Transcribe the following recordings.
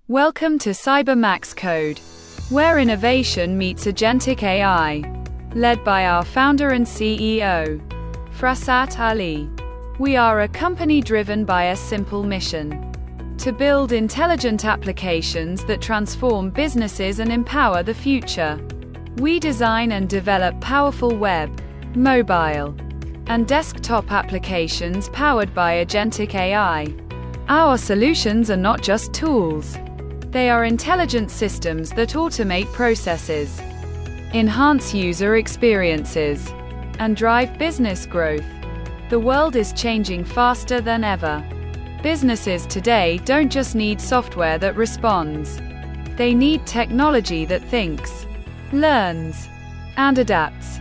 Welcome to CyberMaxCode, where innovation meets Agentic AI. Led by our founder and CEO, Frasat Ali. We are a company driven by a simple mission: to build intelligent applications that transform businesses and empower the future. We design and develop powerful web, mobile, and desktop applications powered by Agentic AI. Our solutions are not just tools. They are intelligent systems that automate processes, enhance user experiences, and drive business growth. The world is changing faster than ever. Businesses today don't just need software that responds. They need technology that thinks, learns, and adapts.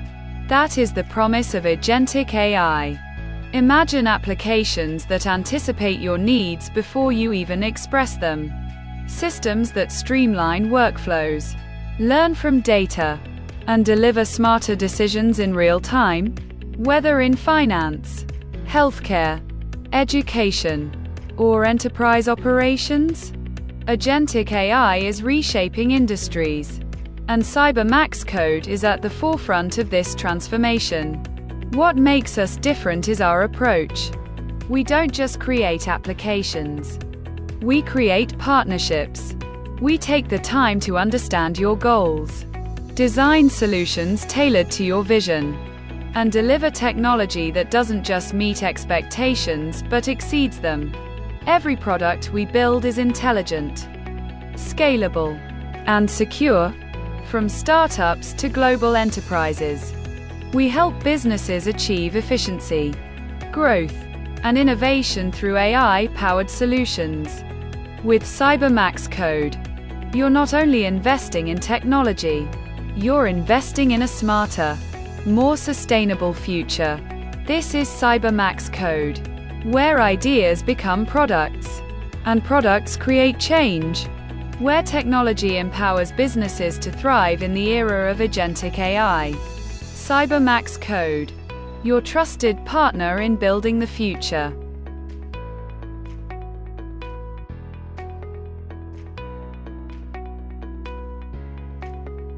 That is the promise of Agentic AI. Imagine applications that anticipate your needs before you even express them. Systems that streamline workflows, learn from data, and deliver smarter decisions in real time, whether in finance, healthcare, education, or enterprise operations. Agentic AI is reshaping industries, and CyberMaxCode is at the forefront of this transformation. What makes us different is our approach. We don't just create applications. We create partnerships. We take the time to understand your goals, design solutions tailored to your vision, and deliver technology that doesn't just meet expectations but exceeds them. Every product we build is intelligent, scalable, and secure, from startups to global enterprises. We help businesses achieve efficiency, growth, and innovation through AI-powered solutions. With CyberMaxCode, you're not only investing in technology, you're investing in a smarter, more sustainable future. This is CyberMaxCode, where ideas become products, and products create change, where technology empowers businesses to thrive in the era of Agentic AI. CyberMaxCode, your trusted partner in building the future.